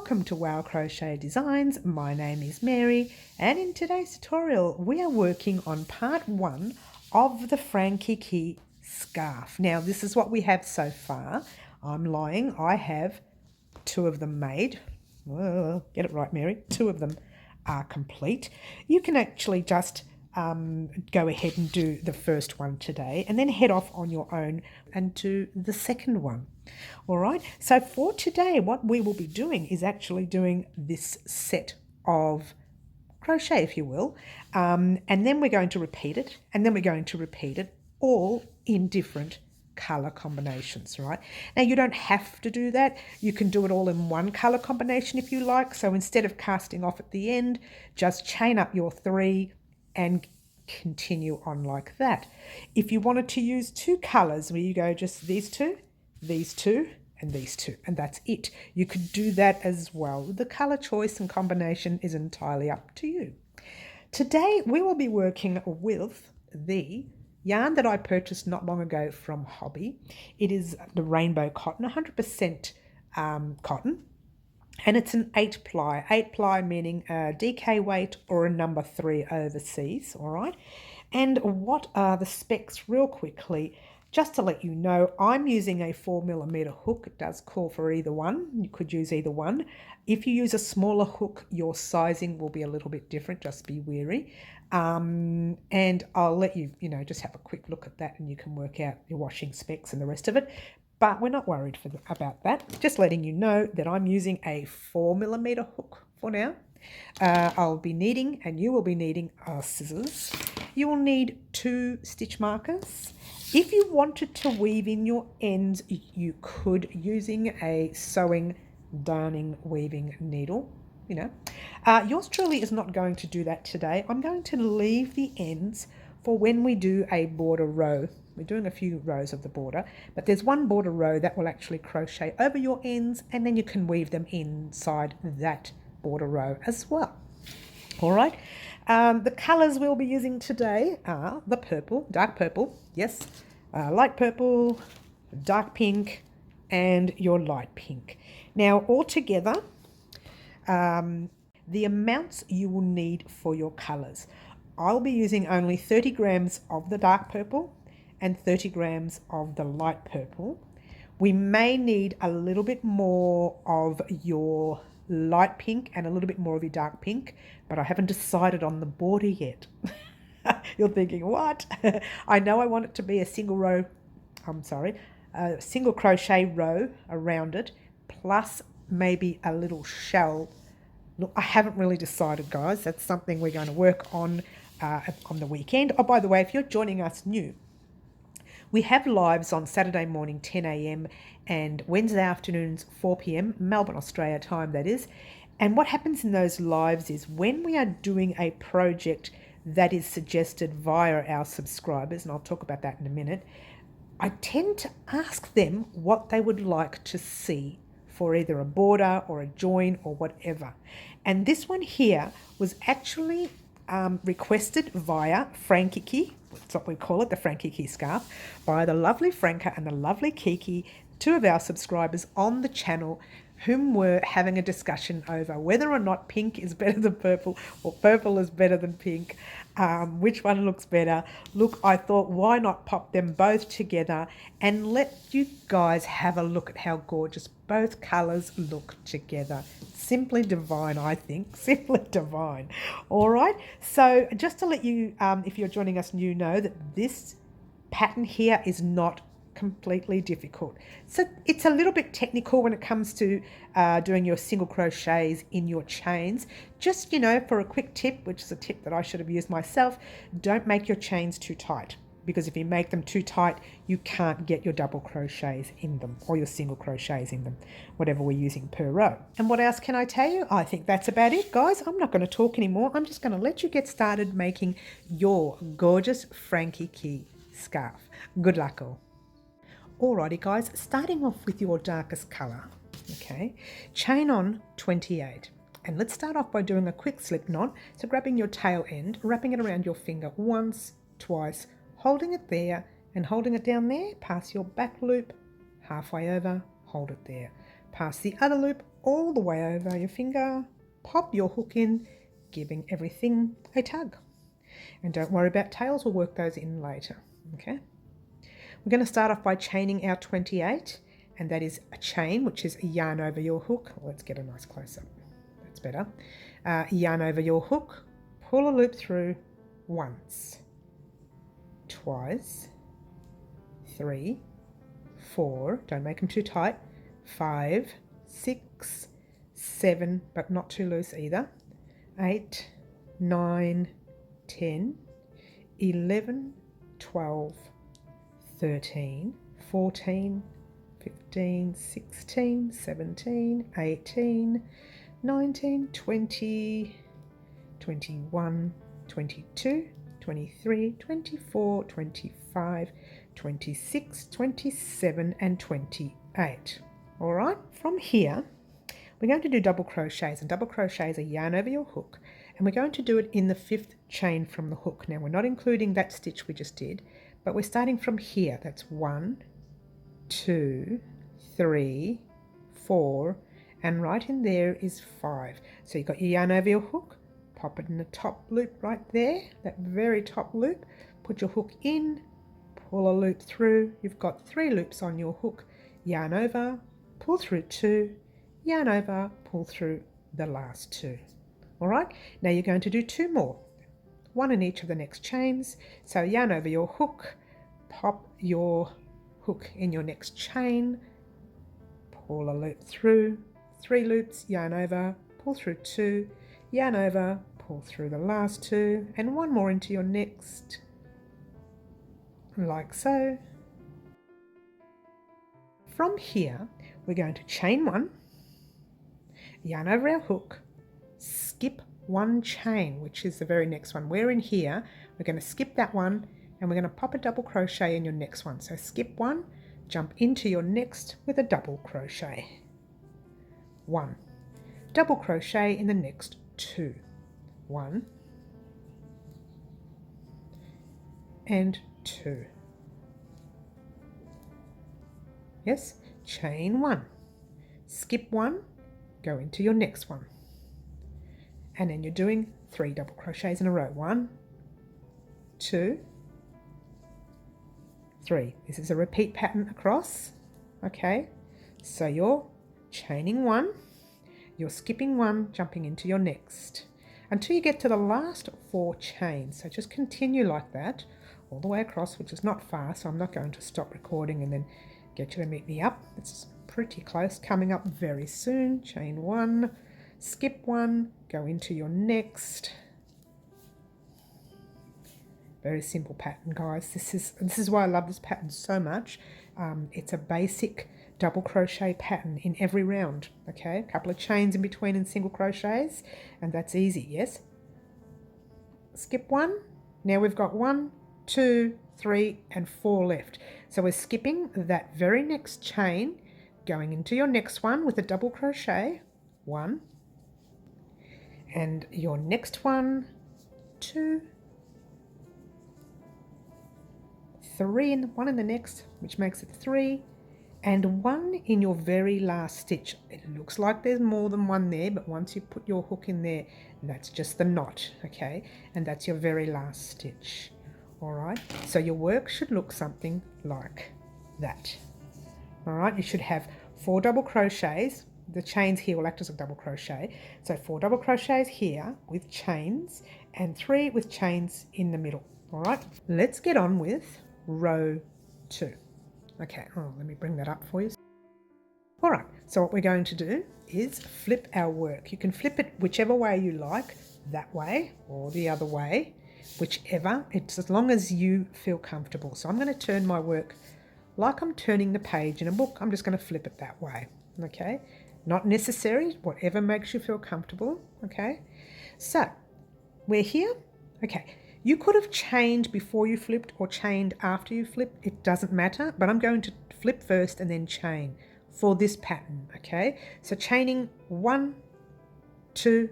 Welcome to Wow Crochet Designs. My name is Mary, and in today's tutorial we are working on part 1 of the Frankiki scarf. Now this is what we have so far. I'm lying, I have 2 of them made. Get it right, Mary. 2 of them are complete. You can actually just go ahead and do the first one today and then head off on your own and do the second one. All right, so for today what we will be doing is actually doing this set of crochet, if you will, and then we're going to repeat it, and then we're going to repeat it all in different color combinations. Right, now you don't have to do that. You can do it all in one color combination if you like. So instead of casting off at the end, just chain up your 3 and continue on like that. If you wanted to use 2 colors, where you go just these two, and these 2, and that's it, you could do that as well. The color choice and combination is entirely up to you. Today we will be working with the yarn that I purchased not long ago from Hobby. It is the rainbow cotton, 100% cotton. And it's an 8-ply. 8-ply meaning a DK weight or a number 3 overseas, all right? And what are the specs real quickly? Just to let you know, I'm using a 4mm hook. It does call for either one. You could use either one. If you use a smaller hook, your sizing will be a little bit different. Just be wary. And I'll let you, just have a quick look at that and you can work out your washing specs and the rest of it. But we're not worried about that. Just letting you know that I'm using a 4mm hook for now. I'll be needing, and you will be needing, scissors. You will need 2 stitch markers. If you wanted to weave in your ends, you could, using a sewing, darning, weaving needle. Yours truly is not going to do that today. I'm going to leave the ends for when we do a border row. We're doing a few rows of the border, but there's one border row that will actually crochet over your ends, and then you can weave them inside that border row as well. All right, the colors we'll be using today are the purple, dark purple, yes, light purple, dark pink, and your light pink. Now altogether, the amounts you will need for your colors. I'll be using only 30 grams of the dark purple and 30 grams of the light purple. We may need a little bit more of your light pink and a little bit more of your dark pink, but I haven't decided on the border yet. You're thinking, what? I know I want it to be a single crochet row around it, plus maybe a little shell. Look, I haven't really decided, guys. That's something we're going to work on the weekend. Oh, by the way, if you're joining us new, we have lives on Saturday morning 10 a.m. and Wednesday afternoons 4 p.m. Melbourne, Australia time, that is. And what happens in those lives is when we are doing a project that is suggested via our subscribers, and I'll talk about that in a minute, I tend to ask them what they would like to see for either a border or a join or whatever. And this one here was actually requested via Frankiki, that's what we call it, the Frankiki scarf, by the lovely Franca and the lovely Kiki, 2 of our subscribers on the channel, whom were having a discussion over whether or not pink is better than purple or purple is better than pink, which one looks better. Look, I thought, why not pop them both together and let you guys have a look at how gorgeous both colours look together. Simply divine, I think. Simply divine. All right, so just to let you, if you're joining us new, know that this pattern here is not completely difficult. So it's a little bit technical when it comes to doing your single crochets in your chains. Just, for a quick tip, which is a tip that I should have used myself, don't make your chains too tight, because if you make them too tight, you can't get your double crochets in them or your single crochets in them, whatever we're using per row. And what else can I tell you? I think that's about it, guys. I'm not going to talk anymore. I'm just going to let you get started making your gorgeous Frankiki scarf. Good luck all. Alrighty guys, starting off with your darkest colour, okay, chain on 28. And let's start off by doing a quick slip knot. So grabbing your tail end, wrapping it around your finger once, twice, holding it there and holding it down there, pass your back loop, halfway over, hold it there. Pass the other loop, all the way over your finger, pop your hook in, giving everything a tug. And don't worry about tails, we'll work those in later, okay? We're going to start off by chaining our 28, and that is a chain, which is a yarn over your hook. Let's get a nice close-up, that's better. Yarn over your hook, pull a loop through once, twice, 3, 4, don't make them too tight, 5, 6, 7, but not too loose either, 8, 9, 10, 11, 12, 13, 14, 15, 16, 17, 18, 19, 20, 21, 22, 23, 24, 25, 26, 27 and 28. All right, from here we're going to do double crochets, and double crochets are yarn over your hook, and we're going to do it in the 5th chain from the hook. Now we're not including that stitch we just did, but we're starting from here. That's 1, 2, 3, 4, and right in there is 5. So you've got your yarn over your hook, pop it in the top loop right there, that very top loop, put your hook in, pull a loop through. You've got 3 loops on your hook, yarn over, pull through 2, yarn over, pull through the last 2. All right, now you're going to do 2 more, 1 in each of the next chains. So yarn over your hook, pop your hook in your next chain, pull a loop through, 3 loops, yarn over, pull through 2, yarn over, pull through the last 2, and 1 more into your next, like so. From here we're going to chain 1, yarn over our hook, skip 1 chain, which is the very next one. We're in here, we're going to skip that one, and we're going to pop a double crochet in your next one. So skip 1, jump into your next with a double crochet, 1, double crochet in the next 2, 1 and 2. Yes, chain 1, skip 1, go into your next one, and then you're doing 3 double crochets in a row, 1, 2, 3. This is a repeat pattern across, okay? So you're chaining 1, you're skipping 1, jumping into your next, until you get to the last 4 chains. So just continue like that all the way across, which is not far, so I'm not going to stop recording and then get you to meet me up. It's pretty close, coming up very soon. Chain 1, skip 1, go into your next. Very simple pattern, guys. This is why I love this pattern so much. It's a basic double crochet pattern in every round, okay? A couple of chains in between and single crochets, and that's easy, yes? Skip 1. Now we've got 1, 2, 3 and 4 left. So we're skipping that very next chain, going into your next one with a double crochet, 1, and your next one, 2, 3 and 1 in the next, which makes it 3, and 1 in your very last stitch. It looks like there's more than 1 there, but once you put your hook in there, that's just the knot, okay? And that's your very last stitch. All right, so your work should look something like that. All right, you should have 4 double crochets. The chains here will act as a double crochet. So 4 double crochets here with chains and 3 with chains in the middle. All right, let's get on with row 2. Okay, let me bring that up for you. All right, so what we're going to do is flip our work. You can flip it whichever way you like, that way or the other way. Whichever, it's as long as you feel comfortable. So I'm going to turn my work like I'm turning the page in a book. I'm just going to flip it that way, okay? Not necessary, whatever makes you feel comfortable, okay? So we're here, okay. You could have chained before you flipped or chained after you flipped. It doesn't matter, but I'm going to flip first and then chain for this pattern, okay? So chaining 1, 2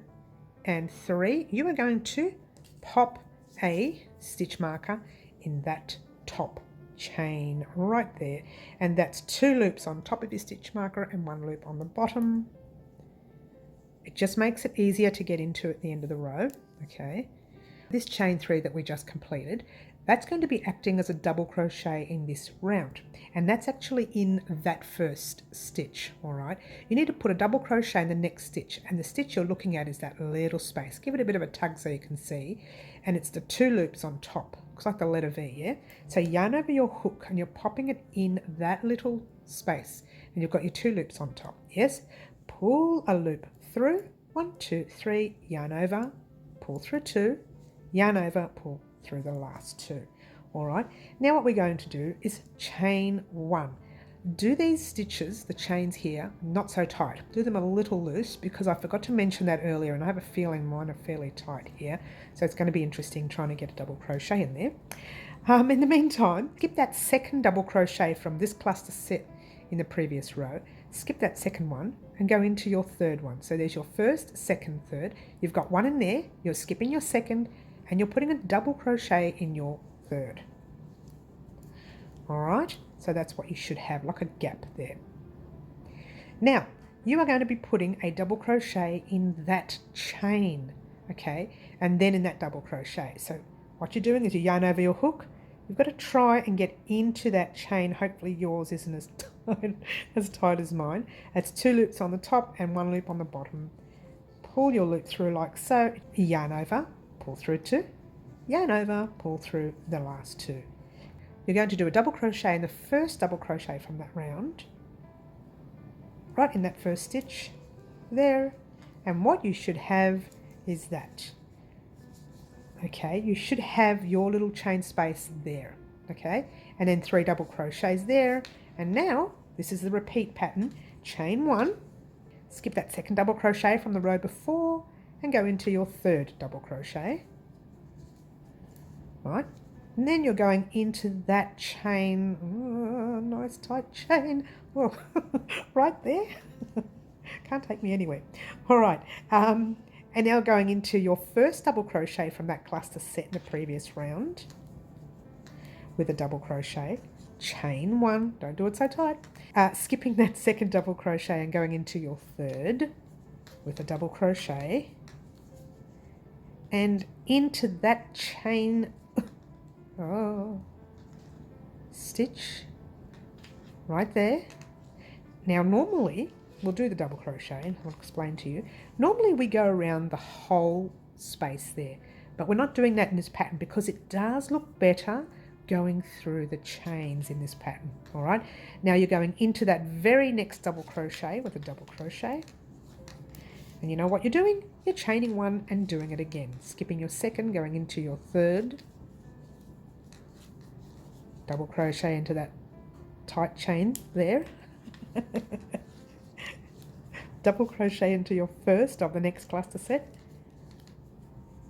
and 3, you are going to pop a stitch marker in that top chain right there, and that's 2 loops on top of your stitch marker and 1 loop on the bottom, It just makes it easier to get into at the end of the row. Okay, this chain 3 that we just completed, that's going to be acting as a double crochet in this round, and that's actually in that first stitch. All right, you need to put a double crochet in the next stitch, and the stitch you're looking at is that little space. Give it a bit of a tug so you can see, and it's the 2 loops on top. Looks like the letter V, yeah? So yarn over your hook and you're popping it in that little space, and you've got your 2 loops on top. Yes, pull a loop through, 1, 2, 3, yarn over, pull through 2, yarn over, pull through the last 2. All right, now what we're going to do is chain 1. Do these stitches, the chains here, not so tight. Do them a little loose, because I forgot to mention that earlier, and I have a feeling mine are fairly tight here, so it's going to be interesting trying to get a double crochet in there. In the meantime, skip that second double crochet from this cluster set in the previous row. Skip that second one and go into your third one. So there's your first, second, third. You've got one in there, you're skipping your second, and you're putting a double crochet in your third. All right, so that's what you should have, like a gap there. Now, you are going to be putting a double crochet in that chain, okay, and then in that double crochet. So what you're doing is you yarn over your hook. You've got to try and get into that chain. Hopefully yours isn't as tight as mine. It's 2 loops on the top and 1 loop on the bottom. Pull your loop through like so, yarn over, pull through 2, yarn over, pull through the last 2. You're going to do a double crochet in the first double crochet from that round, right in that first stitch there, and what you should have is that. Okay, you should have your little chain space there, okay, and then 3 double crochets there. And now this is the repeat pattern. Chain 1, skip that second double crochet from the row before and go into your third double crochet, right, and then you're going into that chain, nice tight chain, oh, right there. Can't take me anywhere. All right, and now going into your first double crochet from that cluster set in the previous round with a double crochet, chain 1, don't do it so tight, skipping that second double crochet and going into your third with a double crochet, and into that chain stitch right there. Now normally we'll do the double crochet and I'll explain to you. Normally we go around the whole space there, but we're not doing that in this pattern because it does look better going through the chains in this pattern. All right, now you're going into that very next double crochet with a double crochet, and you know what you're doing? You're chaining 1 and doing it again, skipping your second, going into your third, double crochet into that tight chain there, double crochet into your first of the next cluster set.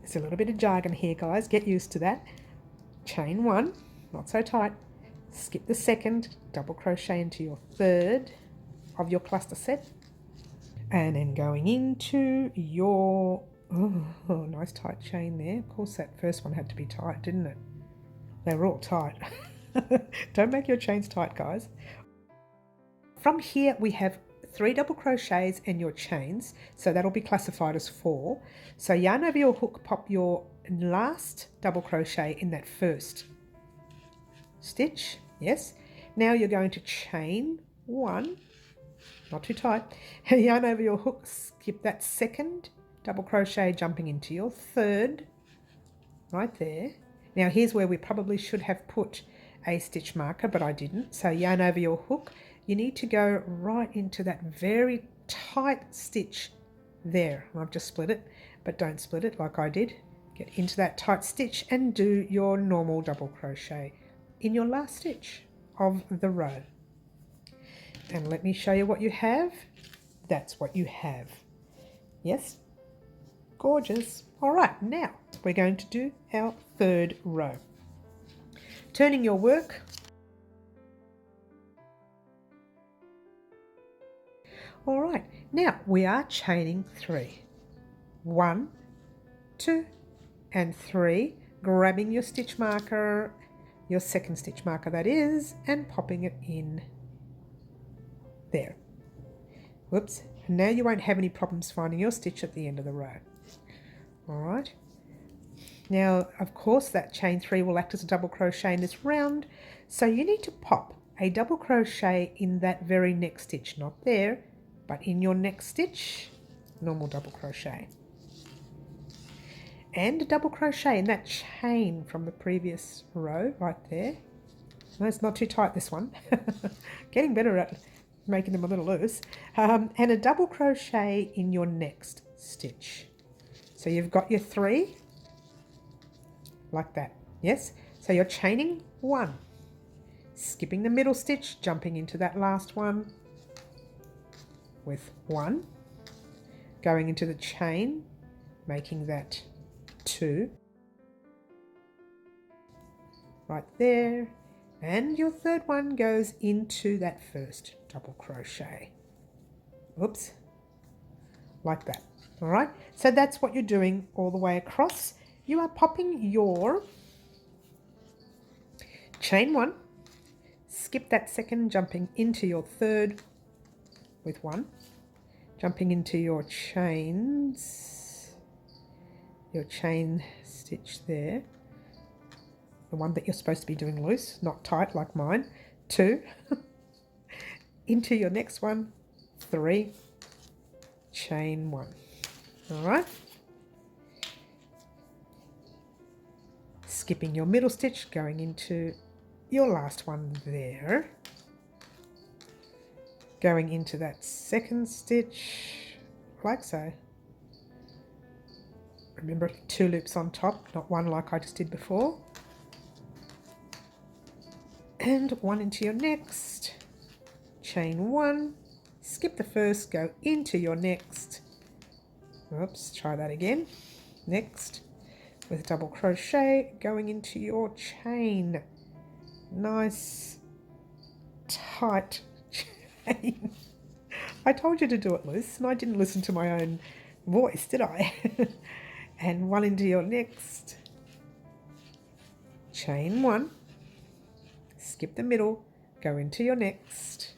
There's a little bit of jargon here, guys, get used to that. Chain 1, not so tight, skip the second, double crochet into your third of your cluster set, and then going into your nice tight chain there. Of course that first one had to be tight, didn't it? They were all tight. Don't make your chains tight, guys. From here we have 3 double crochets and your chains, so that'll be classified as 4. So yarn over your hook, pop your last double crochet in that first stitch. Yes, now you're going to chain 1, not too tight, yarn over your hook, skip that second double crochet, jumping into your third right there. Now here's where we probably should have put a stitch marker, but I didn't. So yarn over your hook, you need to go right into that very tight stitch there. I've just split it, but don't split it like I did. Get into that tight stitch and do your normal double crochet in your last stitch of the row. And let me show you what you have. That's what you have. Yes, gorgeous. All right, now we're going to do our third row. Turning your work. All right, now we are chaining 3. 1, 2, and 3, grabbing your stitch marker, your second stitch marker that is, and popping it in there. Whoops, and now you won't have any problems finding your stitch at the end of the row. All right. Now, of course, that chain 3 will act as a double crochet in this round, so you need to pop a double crochet in that very next stitch, not there, but in your next stitch, normal double crochet. And a double crochet in that chain from the previous row right there. No, it's not too tight, this one. Getting better at making them a little loose. And a double crochet in your next stitch. So you've got your 3 like that. Yes? So you're chaining 1, skipping the middle stitch, jumping into that last one with 1, going into the chain, making that 2 right there, and your third one goes into that first double crochet. Oops, like that. All right, so that's what you're doing all the way across. You are popping your chain 1, skip that second, jumping into your third with 1, jumping into your chains, your chain stitch there, the one that you're supposed to be doing loose, not tight like mine, 2, into your next one, 3, chain 1. All right, skipping your middle stitch, going into your last one there, going into that second stitch like so. Remember, 2 loops on top, not 1 like I just did before, and 1 into your next, chain 1, skip the first, go into your next, oops, try that again, next, with double crochet, going into your chain, nice tight chain. I told you to do it loose, and I didn't listen to my own voice, did I? And 1 into your next, chain 1, skip the middle, go into your next,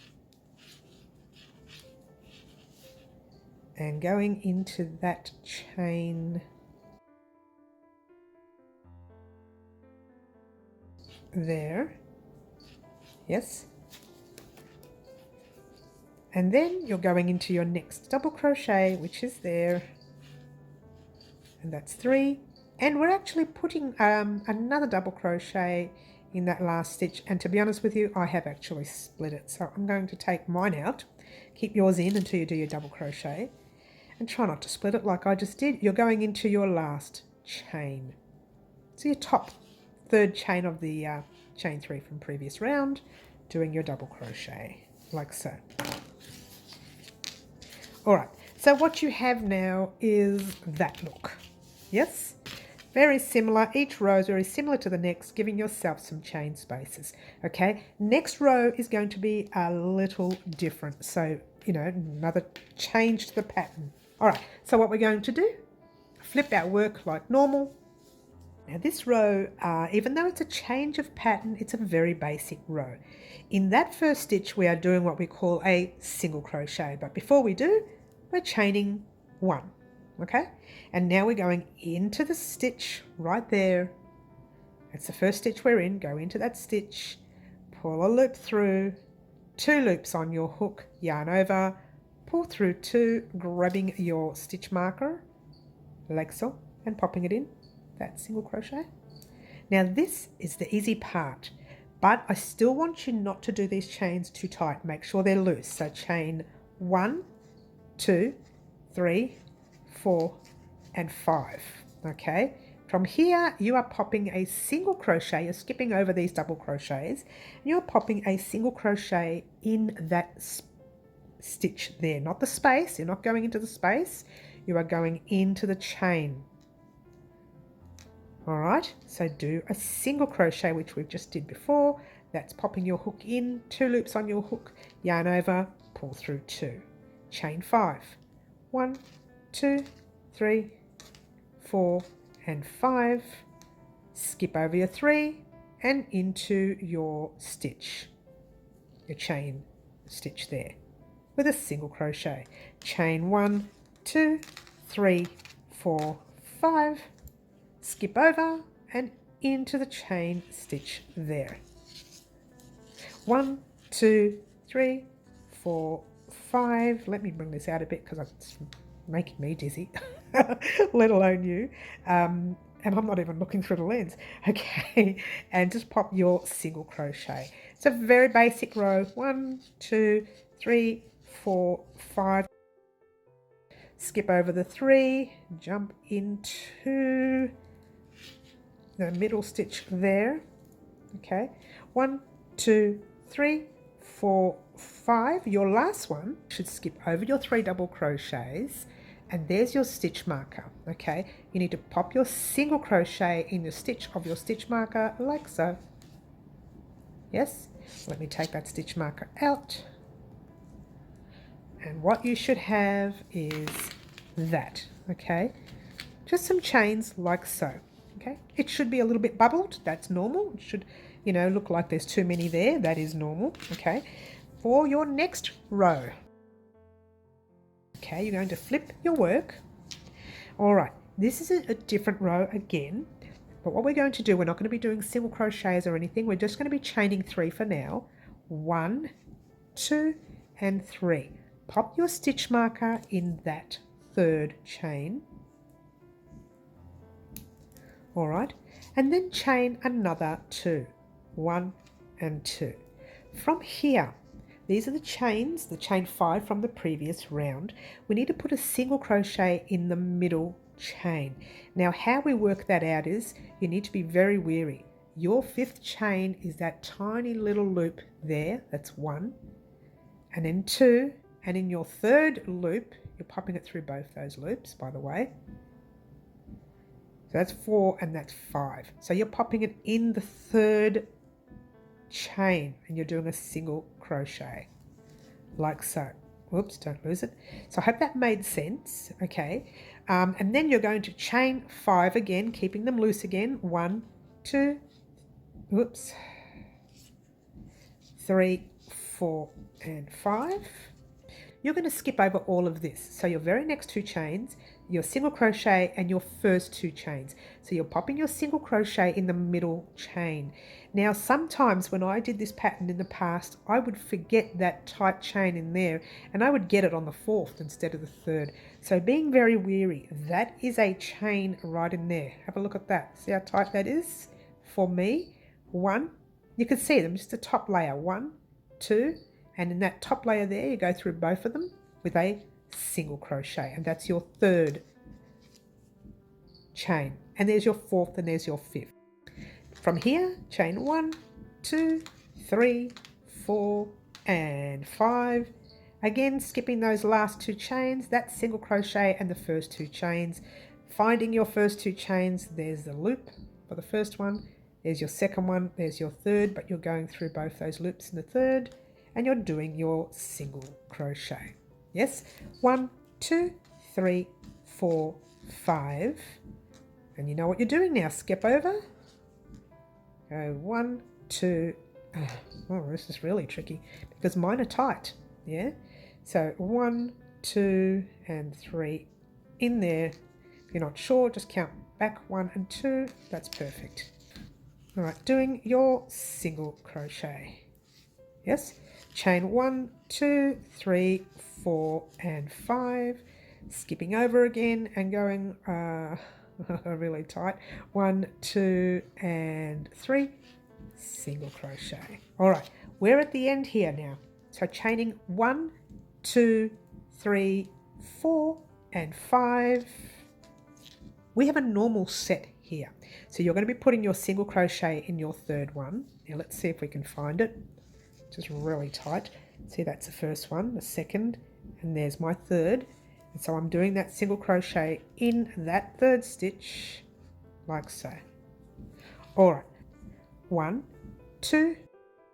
and going into that chain there, yes, and then you're going into your next double crochet, which is there, and that's 3, and we're actually putting another double crochet in that last stitch, and to be honest with you, I have actually split it, so I'm going to take mine out, keep yours in until you do your double crochet, and try not to split it like I just did. You're going into your last chain, so your top third chain of the chain 3 from previous round, doing your double crochet like so. All right, so what you have now is that look. Yes, very similar. Each row is very similar to the next, giving yourself some chain spaces. Okay, next row is going to be a little different, so you know, another change to the pattern. All right, so what we're going to do, flip our work like normal. Now this row, even though it's a change of pattern, it's a very basic row. In that first stitch, we are doing what we call a single crochet, but before we do, we're chaining 1, okay? And now we're going into the stitch right there. That's the first stitch we're in. Go into that stitch, pull a loop through, 2 loops on your hook, yarn over, pull through 2, grabbing your stitch marker, lexel, and popping it in. That single crochet. Now this is the easy part, but I still want you not to do these chains too tight. Make sure they're loose. So chain 1, 2, 3, 4, and 5. Okay, from here you are popping a single crochet. You're skipping over these double crochets, and you're popping a single crochet in that stitch there, not the space. You're not going into the space, you are going into the chain. All right, so do a single crochet, which we've just did before. That's popping your hook in, 2 loops on your hook, yarn over, pull through 2, chain 5, 1, 2, 3, 4, and 5, skip over your 3 and into your stitch, your chain stitch there. with a single crochet. Chain 1, 2, 3, 4, 5, skip over and into the chain stitch there. 1, 2, 3, 4, 5. Let me bring this out a bit because it's making me dizzy, let alone you. And I'm not even looking through the lens. Okay, and just pop your single crochet. It's a very basic row. 1, 2, 3, 4, 5. Skip over the 3, jump into the middle stitch there. Okay, 1, 2, 3, 4, 5. Your last one should skip over your 3 double crochets, and there's your stitch marker. Okay, you need to pop your single crochet in the stitch of your stitch marker like so. Yes, let me take that stitch marker out, and what you should have is that. Okay, just some chains like so. Okay, it should be a little bit bubbled. That's normal. It should, you know, look like there's too many there. That is normal. Okay, for your next row, okay, you're going to flip your work. All right, this is a different row again, but what we're going to do, we're not going to be doing single crochets or anything. We're just going to be chaining 3 for now. 1, 2, and 3. Pop your stitch marker in that 3rd chain. All right, and then chain another 2. 1 and 2. From here, these are the chains, the chain 5 from the previous round. We need to put a single crochet in the middle chain. Now, how we work that out is you need to be very wary. Your 5th chain is that tiny little loop there. That's 1, and then 2, and in your 3rd loop, you're popping it through both those loops, by the way. So that's 4 and that's 5. So you're popping it in the 3rd chain and you're doing a single crochet like so. Whoops, don't lose it. So I hope that made sense. Okay, and then you're going to chain 5 again, keeping them loose again. 1, 2, whoops, 3, 4 and 5. You're going to skip over all of this. So your very next 2 chains, your single crochet and your first 2 chains. So you're popping your single crochet in the middle chain. Now, sometimes when I did this pattern in the past, I would forget that tight chain in there and I would get it on the 4th instead of the 3rd. So being very wary, that is a chain right in there. Have a look at that. See how tight that is? For me, 1, you can see them, just the top layer, 1, 2, and in that top layer there, you go through both of them with a single crochet, and that's your 3rd chain. And there's your 4th and there's your 5th. From here, chain 1, 2, 3, 4, and 5. Again, skipping those last 2 chains, that single crochet and the first 2 chains. Finding your first 2 chains, there's the loop for the first one, there's your second one, there's your 3rd, but you're going through both those loops in the 3rd, and you're doing your single crochet. Yes, 1, 2, 3, 4, 5, and you know what you're doing now. Skip over, go 1, 2, oh, this is really tricky because mine are tight. Yeah, so 1, 2, and 3 in there. If you're not sure, just count back 1 and 2. That's perfect. All right, doing your single crochet. Yes, chain 1, 2, 3, 4, and 5. Skipping over again and going really tight. 1, 2, and 3. Single crochet. All right, we're at the end here now. So chaining 1, 2, 3, 4, and 5. We have a normal set here. So you're going to be putting your single crochet in your 3rd one. Now let's see if we can find it. Just really tight. See, that's the first one, the 2nd, and there's my 3rd. And so I'm doing that single crochet in that 3rd stitch like so. All right, 1, 2,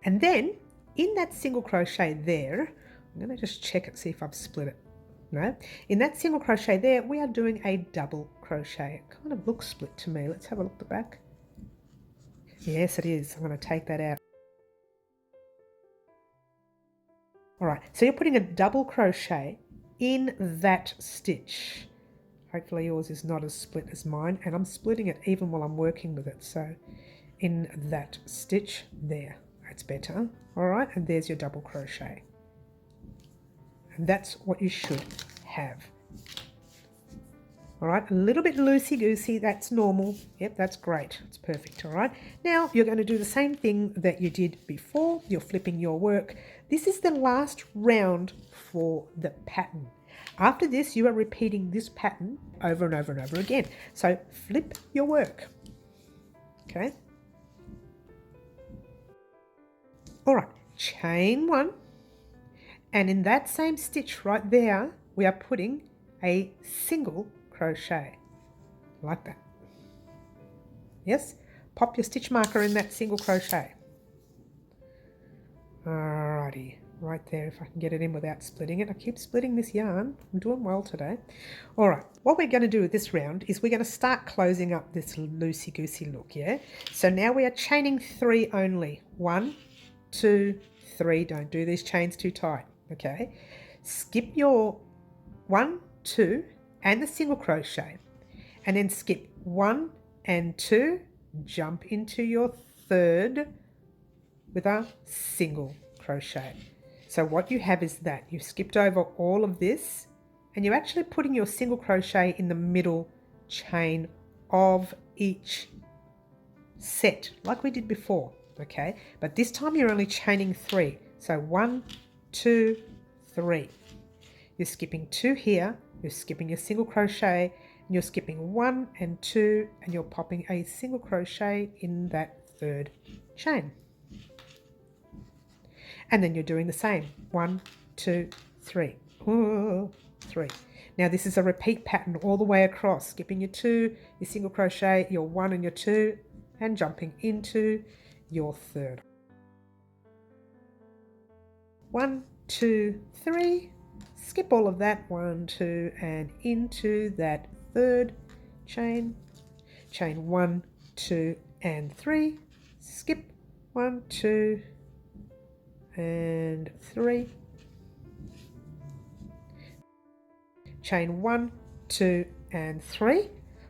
and then in that single crochet there, I'm going to just check it, see if I've split it. No, in that single crochet there, we are doing a double crochet. It kind of looks split to me. Let's have a look at the back. Yes, it is. I'm going to take that out. All right, right, so you're putting a double crochet in that stitch. Hopefully yours is not as split as mine, and I'm splitting it even while I'm working with it. So in that stitch there, that's better. All right, and there's your double crochet. And that's what you should have. All right, a little bit loosey-goosey, that's normal. Yep, that's great, it's perfect, all right? Now, you're going to do the same thing that you did before. You're flipping your work. This is the last round for the pattern. After this, you are repeating this pattern over and over and over again. So, flip your work, okay? All right, chain one, and in that same stitch right there, we are putting a single crochet like that. Yes, pop your stitch marker in that single crochet. Alrighty, right there, if I can get it in without splitting it. I keep splitting this yarn. I'm doing well today. Alright, what we're going to do with this round is we're going to start closing up this loosey-goosey look, yeah? So now we are chaining 3 only. 1, 2, 3. Don't do these chains too tight, okay? Skip your 1, 2, and the single crochet, and then skip 1 and 2, jump into your 3rd with a single crochet. So what you have is that you've skipped over all of this, and you're actually putting your single crochet in the middle chain of each set like we did before, okay? But this time you're only chaining 3. So 1, 2, 3. You're skipping 2 here, you're skipping your single crochet, and you're skipping 1 and 2, and you're popping a single crochet in that 3rd chain. And then you're doing the same. 1, 2, 3. 3. Now this is a repeat pattern all the way across. Skipping your 2, your single crochet, your 1 and your 2, and jumping into your 3rd. 1, 2, 3. Skip all of that, 1, 2, and into that 3rd chain. Chain 1, 2, and 3. Skip 1, 2, and 3. Chain 1, 2, and 3.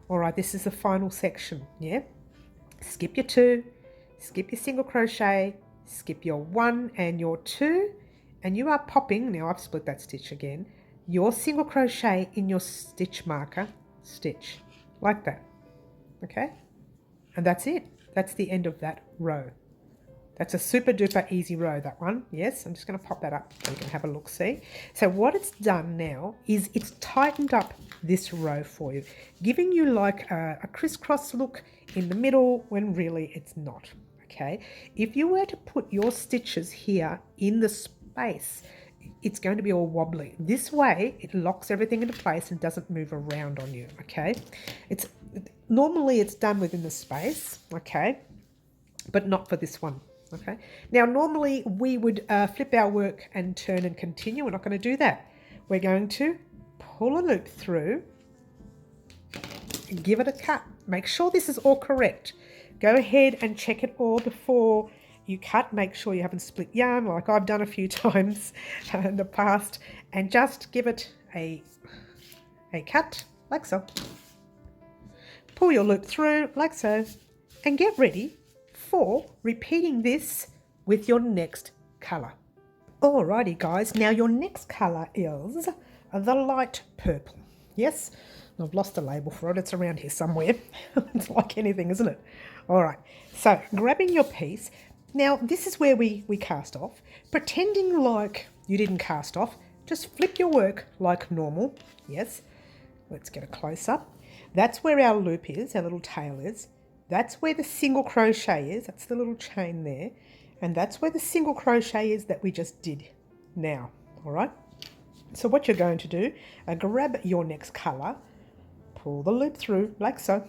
All right, this is the final section, yeah? Skip your 2, skip your single crochet, skip your 1 and your 2, and you are popping, now I've split that stitch again, your single crochet in your stitch marker stitch, like that, okay? And that's it. That's the end of that row. That's a super duper easy row, that one. Yes, I'm just going to pop that up so you can have a look, see? So what it's done now is it's tightened up this row for you, giving you like a crisscross look in the middle when really it's not, okay? If you were to put your stitches here in the space, it's going to be all wobbly. This way, it locks everything into place and doesn't move around on you, okay? Normally it's done within the space, okay? But not for this one. Okay. Now, normally we would flip our work and turn and continue. We're not going to do that. We're going to pull a loop through, give it a cut. Make sure this is all correct. Go ahead and check it all before you cut. Make sure you haven't split yarn like I've done a few times in the past, and just give it a cut like so. Pull your loop through like so, and get ready for repeating this with your next colour. Alrighty guys, now your next colour is the light purple. Yes, I've lost the label for it, it's around here somewhere. It's like anything, isn't it? Alright, so grabbing your piece, now this is where we cast off. Pretending like you didn't cast off, just flip your work like normal. Yes, let's get a close-up. That's where our loop is, our little tail is. That's where the single crochet is. That's the little chain there. And that's where the single crochet is that we just did now. All right. So what you're going to do, grab your next colour, pull the loop through like so.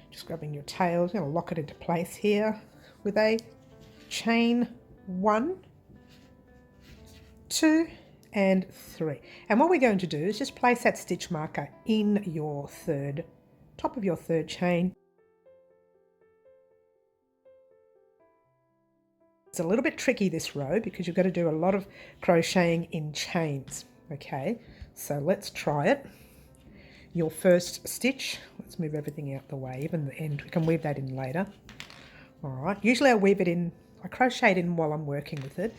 Just grabbing your tail, you're going to lock it into place here with a chain 1, 2, and 3. And what we're going to do is just place that stitch marker in your top of your 3rd chain. It's a little bit tricky, this row, because you've got to do a lot of crocheting in chains. Okay, so let's try it. Your first stitch, let's move everything out the way, even the end, we can weave that in later. All right, usually I weave it in, I crochet it in while I'm working with it,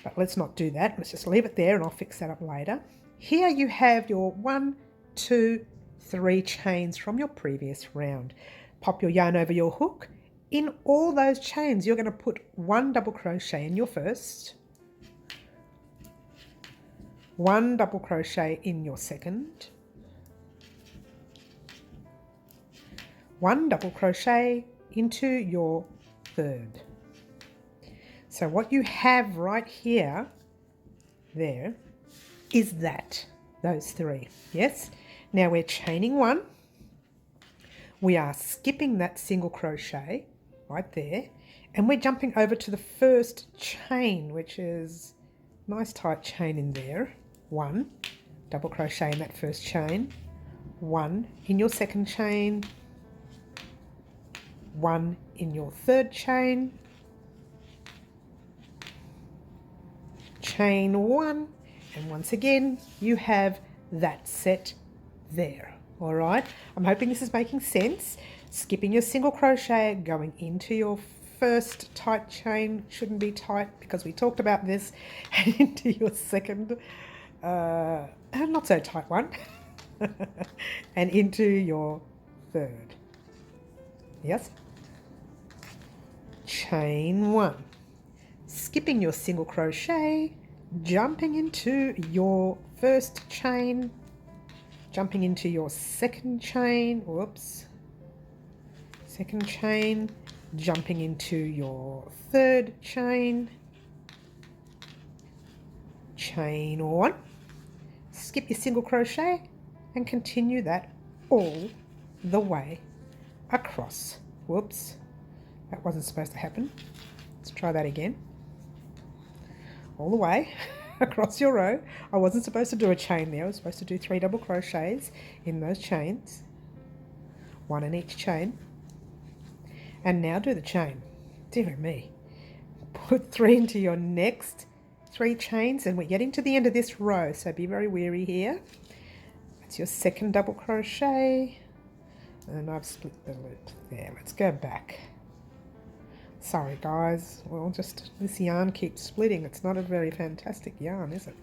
but let's not do that. Let's just leave it there and I'll fix that up later. Here you have your 1, 2, 3 chains from your previous round. Pop your yarn over your hook. In all those chains, you're going to put 1 double crochet in your first, 1 double crochet in your second, 1 double crochet into your third. So what you have right here, there, is those 3, yes? Now we're chaining 1. We are skipping that single crochet right there, and we're jumping over to the first chain, which is a nice tight chain in there. 1 double crochet in that first chain, 1 in your second chain, 1 in your third chain, chain 1, and once again you have that set there. All right, I'm hoping this is making sense. Skipping your single crochet, going into your first tight chain, shouldn't be tight because we talked about this, and into your second, not so tight one, and into your third. Yes? Chain 1. Skipping your single crochet, jumping into your first chain, jumping into your second chain, second chain, jumping into your third chain, chain 1, skip your single crochet and continue that all the way across. Whoops, that wasn't supposed to happen. Let's try that again. All the way across your row. I wasn't supposed to do a chain there. I was supposed to do 3 double crochets in those chains, 1 in each chain. And now do the chain. Dear me. Put 3 into your next 3 chains, and we're getting to the end of this row, so be very wary here. That's your second double crochet, and I've split the loop there. Let's go back. Sorry guys, well, just this yarn keeps splitting. It's not a very fantastic yarn, is it?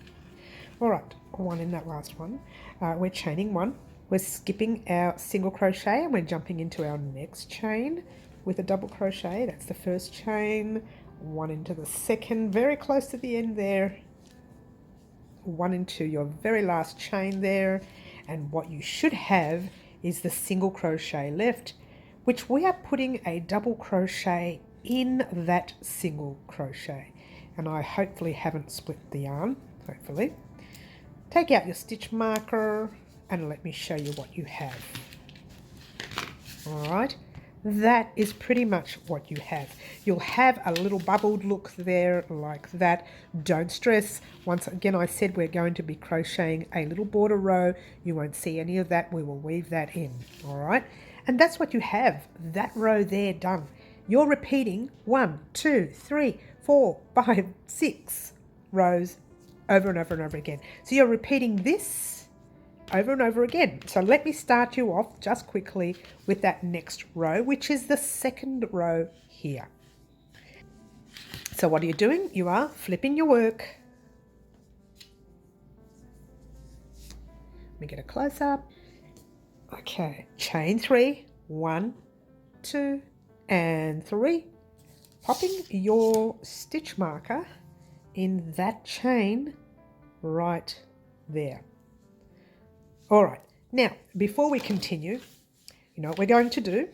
All right, 1 in that last one. We're chaining 1. We're skipping our single crochet and we're jumping into our next chain with a double crochet. That's the first chain, 1 into the second, very close to the end there, 1 into your very last chain there, and what you should have is the single crochet left, which we are putting a double crochet in that single crochet. And I hopefully haven't split the yarn, hopefully. Take out your stitch marker and let me show you what you have. All right, that is pretty much what you have. You'll have a little bubbled look there like that. Don't stress. Once again, I said we're going to be crocheting a little border row. You won't see any of that. We will weave that in. All right, and that's what you have, that row there done. You're repeating 1, 2, 3, 4, 5, 6 rows over and over and over again. So you're repeating this over and over again. So let me start you off just quickly with that next row, which is the second row here. So what are you doing? You are flipping your work. Let me get a close up. Okay, chain 3, 1, 2, and 3, popping your stitch marker in that chain right there. All right, now before we continue, you know what we're going to do?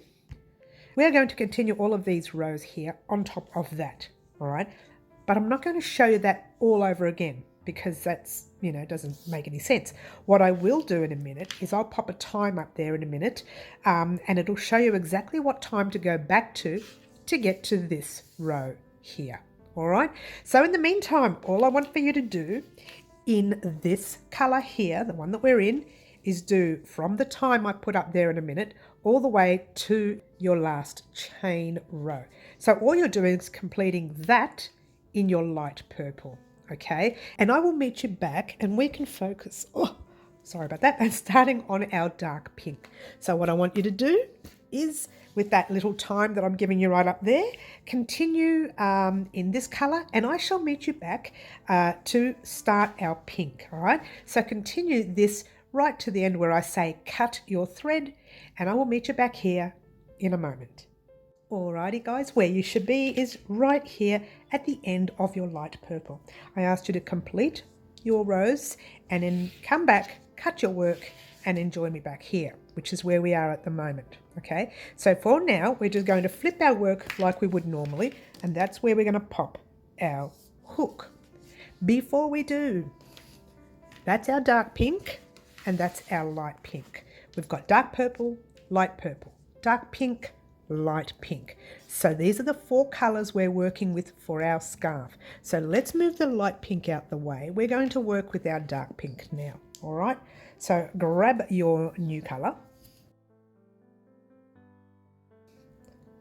We're going to continue all of these rows here on top of that, all right? But I'm not going to show you that all over again because that's, doesn't make any sense. What I will do in a minute is I'll pop a time up there in a minute, and it'll show you exactly what time to go back to get to this row here. All right, so in the meantime, all I want for you to do in this color here, the one that we're in, is do from the time I put up there in a minute all the way to your last chain row. So all you're doing is completing that in your light purple, okay? And I will meet you back and we can focus, sorry about that, and starting on our dark pink. So what I want you to do is, with that little time that I'm giving you right up there, continue in this colour, and I shall meet you back to start our pink, all right? So continue this right to the end where I say cut your thread, and I will meet you back here in a moment. Alrighty guys, where you should be is right here at the end of your light purple. I asked you to complete your rows and then come back, cut your work, and then join me back here, which is where we are at the moment. Okay, so for now we're just going to flip our work like we would normally, and that's where we're going to pop our hook. Before we do, that's our dark pink and that's our light pink. We've got dark purple, dark pink, light pink. So these are the 4 colors we're working with for our scarf. So let's move the light pink out the way. We're going to work with our dark pink now. All right, so grab your new color,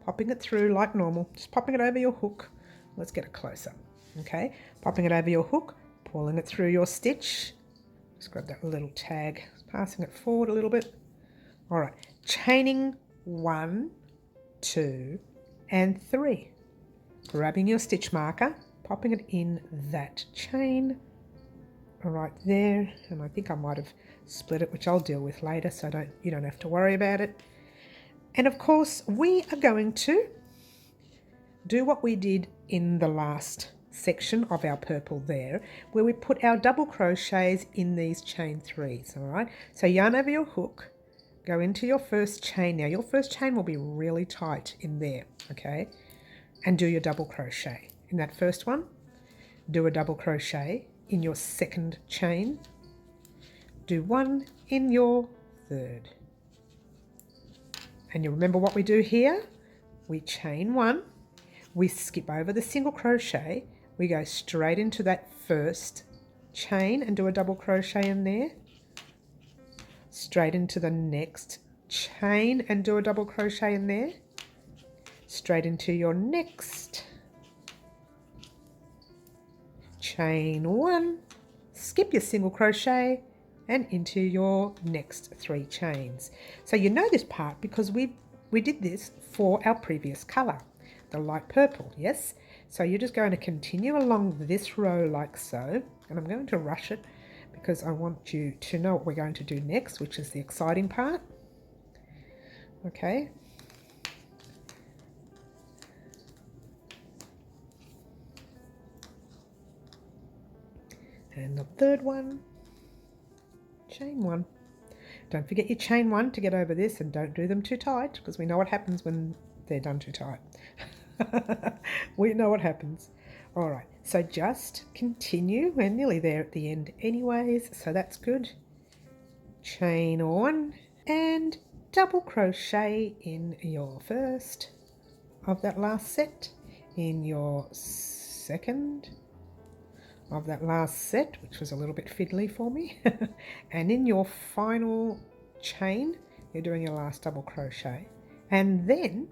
popping it through like normal, just popping it over your hook. Let's get it closer. Okay, popping it over your hook, pulling it through your stitch. Just grab that little tag, passing it forward a little bit. All right, chaining 1, 2, and 3. Grabbing your stitch marker, popping it in that chain right there, and I think I might have split it, which I'll deal with later, so you don't have to worry about it. And of course, we are going to do what we did in the last section of our purple there, where we put our double crochets in these chain 3s. All right, so yarn over your hook, go into your first chain. Now your first chain will be really tight in there, okay, and do your double crochet in that first one. Do a double crochet in your second chain, do 1 in your third, and you remember what we do here. We chain 1, we skip over the single crochet, we go straight into that first chain and do a double crochet in there, straight into the next chain and do a double crochet in there, straight into your next chain 1, skip your single crochet and into your next 3 chains. So you know this part because we did this for our previous color, the light purple, yes? So you're just going to continue along this row like so, and I'm going to rush it because I want you to know what we're going to do next, which is the exciting part. Okay. And the third one, chain 1. Don't forget your chain 1 to get over this, and don't do them too tight because we know what happens when they're done too tight. We know what happens. All right, so just continue. We're nearly there at the end anyways, so that's good. Chain 1 and double crochet in your first of that last set, in your second of that last set, which was a little bit fiddly for me, and in your final chain you're doing your last double crochet, and then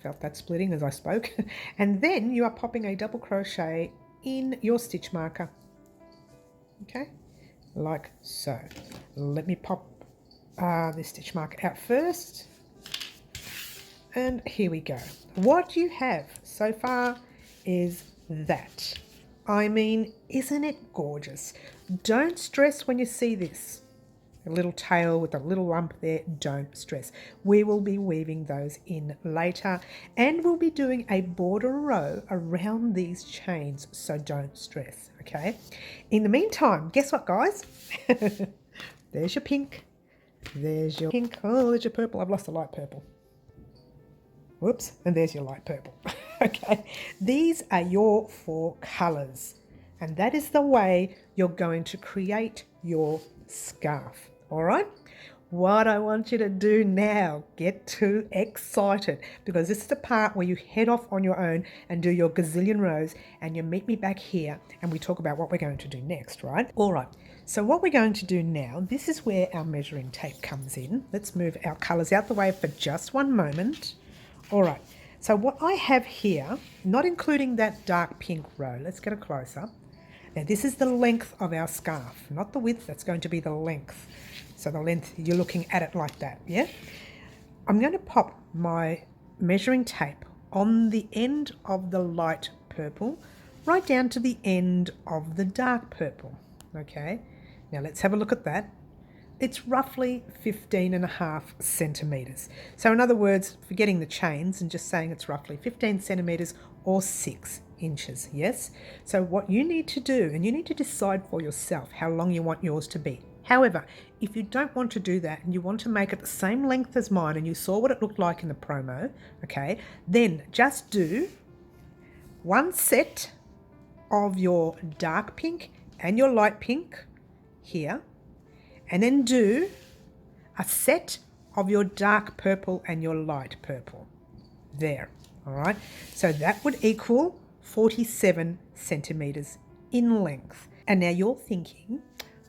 felt that splitting as I spoke, and then you are popping a double crochet in your stitch marker, okay, like so. Let me pop this stitch marker out first, and here we go. What you have so far is that. I mean, isn't it gorgeous? Don't stress when you see this. A little tail with a little lump there, don't stress. We will be weaving those in later, and we'll be doing a border row around these chains, so don't stress, okay? In the meantime, guess what, guys? There's your pink. There's your pink. Oh, there's your purple. I've lost the light purple. Whoops, and there's your light purple. Okay, these are your 4 colors, and that is the way you're going to create your scarf. All right, what I want you to do now, get too excited, because this is the part where you head off on your own and do your gazillion rows, and you meet me back here and we talk about what we're going to do next, right? All right, so what we're going to do now, this is where our measuring tape comes in. Let's move our colours out the way for just one moment. All right, so what I have here, not including that dark pink row, let's get a close-up. Now this is the length of our scarf, not the width, that's going to be the length. So the length, you're looking at it like that, yeah? I'm going to pop my measuring tape on the end of the light purple, right down to the end of the dark purple, okay? Now let's have a look at that. It's roughly 15.5 centimetres. So in other words, forgetting the chains and just saying it's roughly 15 centimetres or 6 inches, yes? So what you need to do, and you need to decide for yourself how long you want yours to be. However, if you don't want to do that and you want to make it the same length as mine and you saw what it looked like in the promo, okay, then just do one set of your dark pink and your light pink here, and then do a set of your dark purple and your light purple there, all right? So that would equal 47 centimetres in length. And now you're thinking,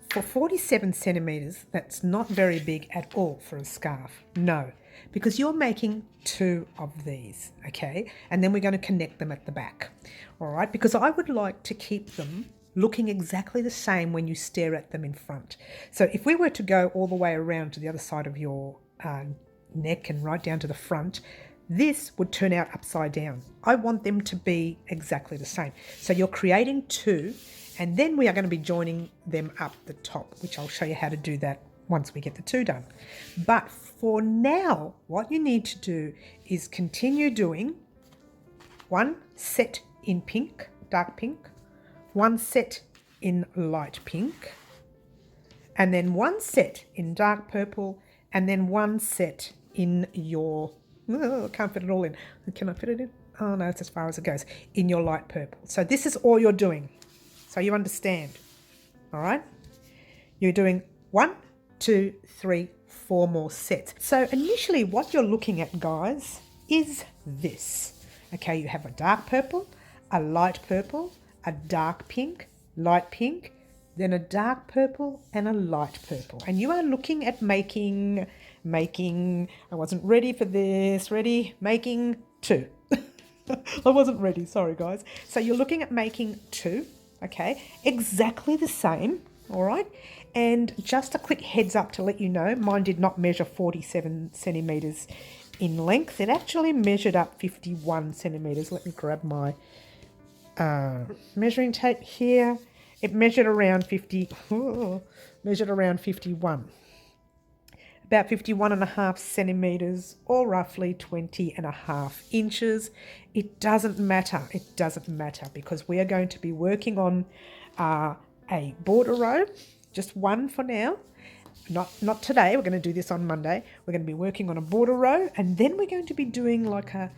for 47 centimetres, that's not very big at all for a scarf. No, because you're making 2 of these, okay? And then we're going to connect them at the back, all right? Because I would like to keep them looking exactly the same when you stare at them in front. So if we were to go all the way around to the other side of your neck and right down to the front, this would turn out upside down. I want them to be exactly the same. So you're creating 2, and then we are going to be joining them up the top, which I'll show you how to do that once we get the 2 done. But for now, what you need to do is continue doing 1 set in pink, dark pink, 1 set in light pink, and then 1 set in dark purple, and then 1 set in your, I can't fit it all in. Can I fit it in? Oh no, it's as far as it goes, in your light purple. So this is all you're doing. So you understand, all right? You're doing 1, 2, 3, 4 more sets. So initially what you're looking at, guys, is this. Okay, you have a dark purple, a light purple, a dark pink, light pink, then a dark purple and a light purple. And you are looking at making, I wasn't ready for this, making 2. I wasn't ready, sorry guys. So you're looking at making 2. Okay, exactly the same, all right? And just a quick heads up to let you know, mine did not measure 47 centimetres in length. It actually measured up 51 centimetres. Let me grab my measuring tape here. It measured around 51. About 51.5 centimetres, or roughly 20.5 inches. It doesn't matter. It doesn't matter, because we are going to be working on a border row, just one for now. Not today. We're going to do this on Monday. We're going to be working on a border row, and then we're going to be doing like a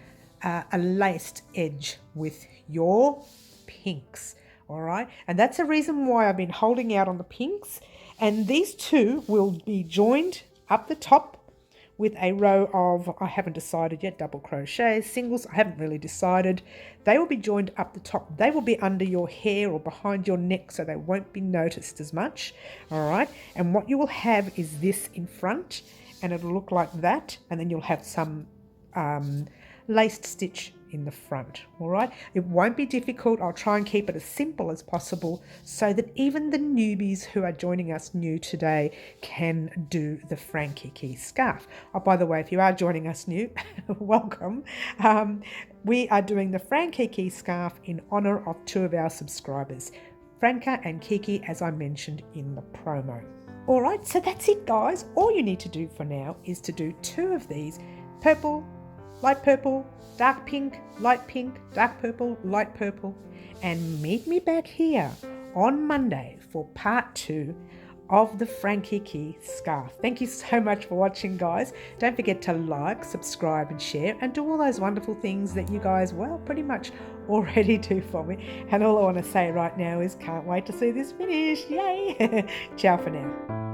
laced edge with your pinks. All right, and that's the reason why I've been holding out on the pinks, and these 2 will be joined up the top with a row of, I haven't decided yet, double crochet, singles, I haven't really decided. They will be joined up the top. They will be under your hair or behind your neck, so they won't be noticed as much, all right? And what you will have is this in front, and it'll look like that, and then you'll have some laced stitch in the front, all right? It won't be difficult. I'll try and keep it as simple as possible so that even the newbies who are joining us new today can do the Frankiki scarf. Oh, by the way, if you are joining us new, welcome. We are doing the Frankiki scarf in honour of 2 of our subscribers, Franca and Kiki, as I mentioned in the promo. All right, so that's it, guys. All you need to do for now is to do 2 of these, purple, light purple, dark pink, dark purple, light purple, and meet me back here on Monday for part 2 of the Frankiki scarf. Thank you so much for watching, guys. Don't forget to like, subscribe and share, and do all those wonderful things that you guys, well, pretty much already do for me. And all I want to say right now is can't wait to see this finish. Yay! Ciao for now.